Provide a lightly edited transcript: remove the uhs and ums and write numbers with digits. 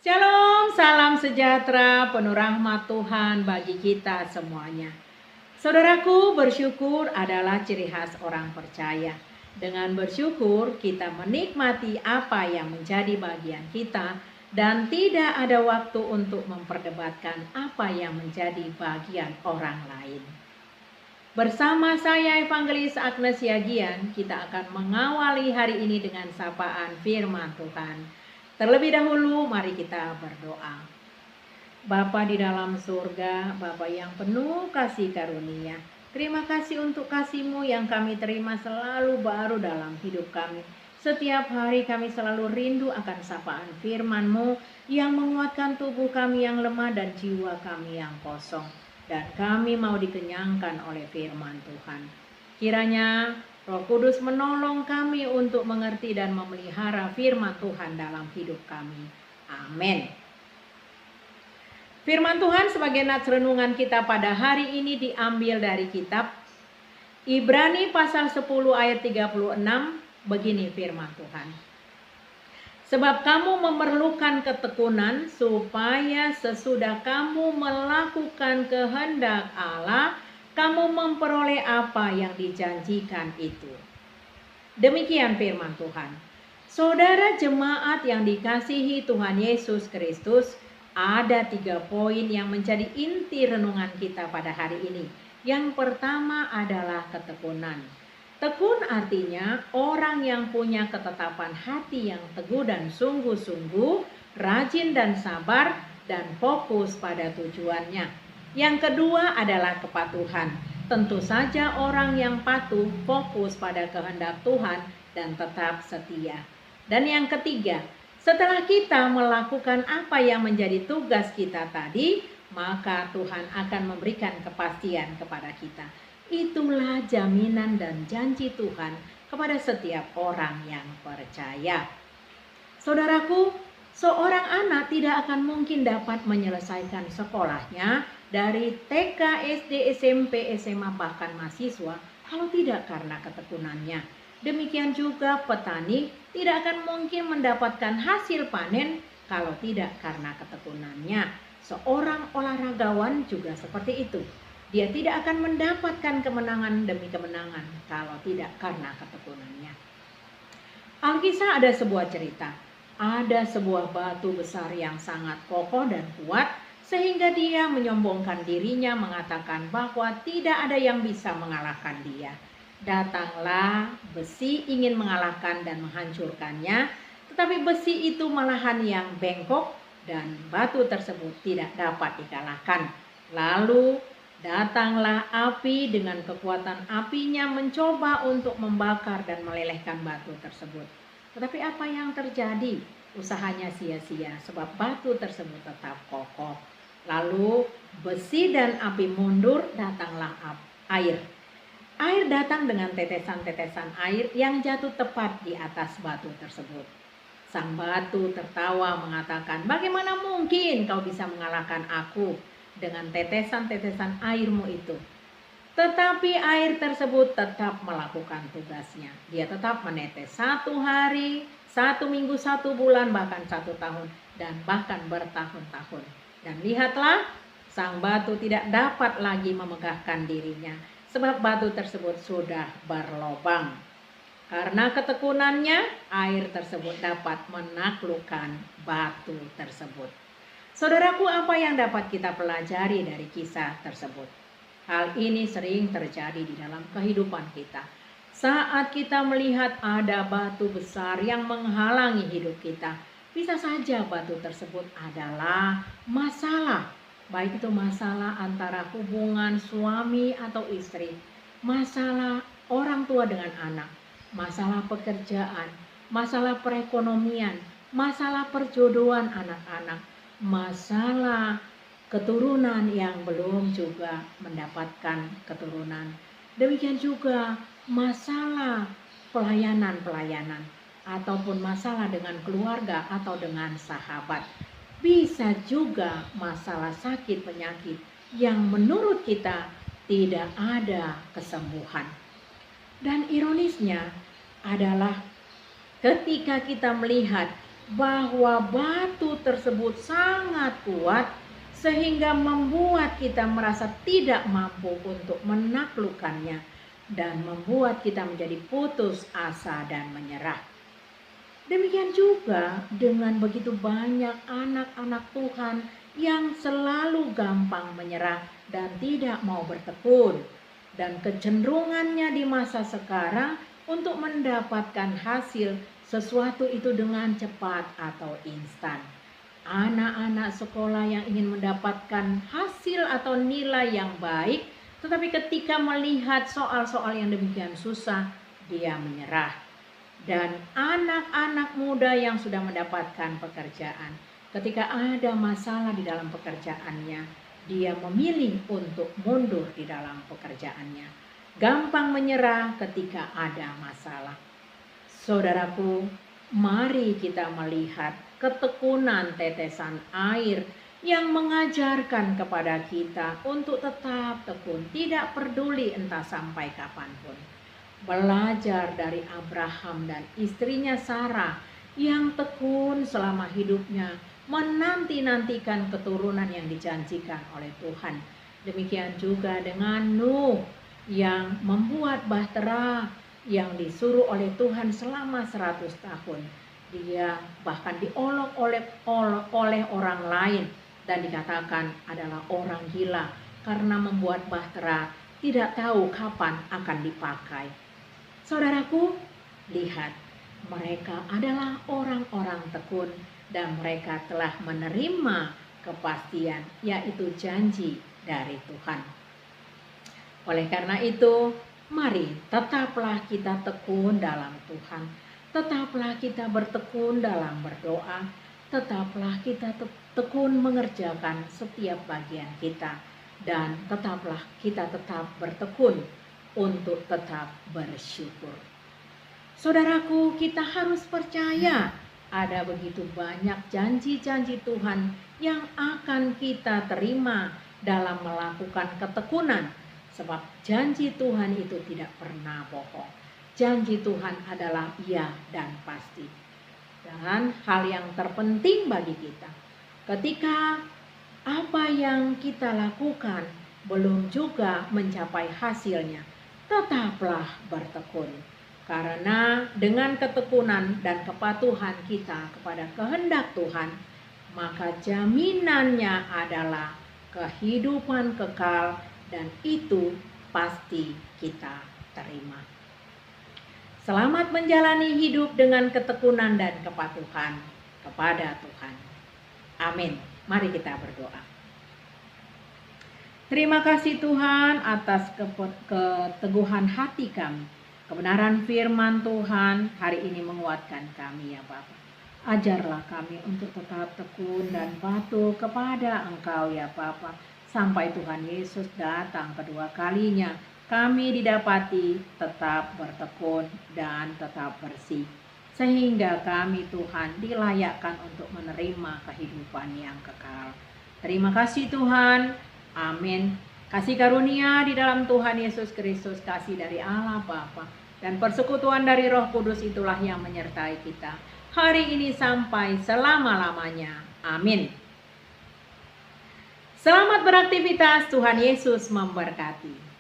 Shalom, salam sejahtera, penuh rahmat Tuhan bagi kita semuanya. Saudaraku, bersyukur adalah ciri khas orang percaya. Dengan bersyukur, kita menikmati apa yang menjadi bagian kita dan tidak ada waktu untuk memperdebatkan apa yang menjadi bagian orang lain. Bersama saya Evangelis Agnes Yagian, kita akan mengawali hari ini dengan sapaan firman Tuhan. Terlebih dahulu mari kita berdoa. Bapa di dalam surga, Bapa yang penuh kasih karunia, terima kasih untuk kasih-Mu yang kami terima selalu baru dalam hidup kami. Setiap hari kami selalu rindu akan sapaan firman-Mu yang menguatkan tubuh kami yang lemah dan jiwa kami yang kosong. Dan kami mau dikenyangkan oleh firman Tuhan. Kiranya Roh Kudus menolong kami untuk mengerti dan memelihara firman Tuhan dalam hidup kami. Amin. Firman Tuhan sebagai nats renungan kita pada hari ini diambil dari kitab Ibrani pasal 10 ayat 36. Begini firman Tuhan. Sebab kamu memerlukan ketekunan supaya sesudah kamu melakukan kehendak Allah, kamu memperoleh apa yang dijanjikan itu. Demikian firman Tuhan. Saudara jemaat yang dikasihi Tuhan Yesus Kristus, ada 3 poin yang menjadi inti renungan kita pada hari ini. Yang pertama adalah ketekunan. Tekun artinya orang yang punya ketetapan hati yang teguh dan sungguh-sungguh, rajin dan sabar, dan fokus pada tujuannya. Yang kedua adalah kepatuhan. Tentu saja orang yang patuh fokus pada kehendak Tuhan dan tetap setia. Dan yang ketiga, setelah kita melakukan apa yang menjadi tugas kita tadi, maka Tuhan akan memberikan kepastian kepada kita. Itulah jaminan dan janji Tuhan kepada setiap orang yang percaya. Saudaraku, seorang anak tidak akan mungkin dapat menyelesaikan sekolahnya dari TK, SD, SMP, SMA, bahkan mahasiswa kalau tidak karena ketekunannya. Demikian juga petani tidak akan mungkin mendapatkan hasil panen kalau tidak karena ketekunannya. Seorang olahragawan juga seperti itu. Dia tidak akan mendapatkan kemenangan demi kemenangan kalau tidak karena ketekunannya. Alkisah ada sebuah cerita. Ada sebuah batu besar yang sangat kokoh dan kuat sehingga dia menyombongkan dirinya mengatakan bahwa tidak ada yang bisa mengalahkan dia. Datanglah besi ingin mengalahkan dan menghancurkannya, tetapi besi itu malahan yang bengkok dan batu tersebut tidak dapat dikalahkan. Lalu datanglah api dengan kekuatan apinya mencoba untuk membakar dan melelehkan batu tersebut. Tetapi apa yang terjadi? Usahanya sia-sia sebab batu tersebut tetap kokoh. Lalu besi dan api mundur, datanglah air. Air datang dengan tetesan-tetesan air yang jatuh tepat di atas batu tersebut. Sang batu tertawa mengatakan, "Bagaimana mungkin kau bisa mengalahkan aku dengan tetesan-tetesan airmu itu?" Tetapi air tersebut tetap melakukan tugasnya. Dia tetap menetes 1 hari, 1 minggu, 1 bulan, bahkan 1 tahun, dan bahkan bertahun-tahun. Dan lihatlah, sang batu tidak dapat lagi memegahkan dirinya, sebab batu tersebut sudah berlobang. Karena ketekunannya, air tersebut dapat menaklukkan batu tersebut. Saudaraku, apa yang dapat kita pelajari dari kisah tersebut? Hal ini sering terjadi di dalam kehidupan kita. Saat kita melihat ada batu besar yang menghalangi hidup kita, bisa saja batu tersebut adalah masalah. Baik itu masalah antara hubungan suami atau istri, masalah orang tua dengan anak, masalah pekerjaan, masalah perekonomian, masalah perjodohan anak-anak, masalah keturunan yang belum juga mendapatkan keturunan. Demikian juga masalah pelayanan ataupun masalah dengan keluarga atau dengan sahabat. Bisa juga masalah sakit penyakit yang menurut kita tidak ada kesembuhan. Dan ironisnya adalah ketika kita melihat bahwa batu tersebut sangat kuat sehingga membuat kita merasa tidak mampu untuk menaklukkannya dan membuat kita menjadi putus asa dan menyerah. Demikian juga dengan begitu banyak anak-anak Tuhan yang selalu gampang menyerah dan tidak mau bertekun, dan kecenderungannya di masa sekarang untuk mendapatkan hasil sesuatu itu dengan cepat atau instan. Anak-anak sekolah yang ingin mendapatkan hasil atau nilai yang baik, tetapi ketika melihat soal-soal yang demikian susah, dia menyerah. Dan anak-anak muda yang sudah mendapatkan pekerjaan, ketika ada masalah di dalam pekerjaannya, dia memilih untuk mundur di dalam pekerjaannya. Gampang menyerah ketika ada masalah. Saudaraku, mari kita melihat ketekunan tetesan air yang mengajarkan kepada kita untuk tetap tekun, tidak peduli entah sampai kapanpun. Belajar dari Abraham dan istrinya Sarah yang tekun selama hidupnya, menanti-nantikan keturunan yang dijanjikan oleh Tuhan. Demikian juga dengan Nuh yang membuat bahtera yang disuruh oleh Tuhan selama 100 tahun. Dia bahkan diolok oleh orang lain dan dikatakan adalah orang gila karena membuat bahtera tidak tahu kapan akan dipakai. Saudaraku, lihat, mereka adalah orang-orang tekun dan mereka telah menerima kepastian, yaitu janji dari Tuhan. Oleh karena itu, mari tetaplah kita tekun dalam Tuhan. Tetaplah kita bertekun dalam berdoa. Tetaplah kita tekun mengerjakan setiap bagian kita. Dan tetaplah kita tetap bertekun untuk tetap bersyukur. Saudaraku, kita harus percaya ada begitu banyak janji-janji Tuhan yang akan kita terima dalam melakukan ketekunan. Sebab janji Tuhan itu tidak pernah bohong. Janji Tuhan adalah iya dan pasti. Dan hal yang terpenting bagi kita, ketika apa yang kita lakukan belum juga mencapai hasilnya, tetaplah bertekun. Karena dengan ketekunan dan kepatuhan kita kepada kehendak Tuhan, maka jaminannya adalah kehidupan kekal dan itu pasti kita terima. Selamat menjalani hidup dengan ketekunan dan kepatuhan kepada Tuhan. Amin. Mari kita berdoa. Terima kasih Tuhan atas keteguhan hati kami. Kebenaran firman Tuhan hari ini menguatkan kami ya Bapa. Ajarlah kami untuk tetap tekun dan patuh kepada Engkau ya Bapa. Sampai Tuhan Yesus datang kedua kalinya, kami didapati tetap bertekun dan tetap bersih. Sehingga kami Tuhan dilayakkan untuk menerima kehidupan yang kekal. Terima kasih Tuhan. Amin. Kasih karunia di dalam Tuhan Yesus Kristus, kasih dari Allah Bapa, dan persekutuan dari Roh Kudus itulah yang menyertai kita hari ini sampai selama-lamanya. Amin. Selamat beraktivitas, Tuhan Yesus memberkati.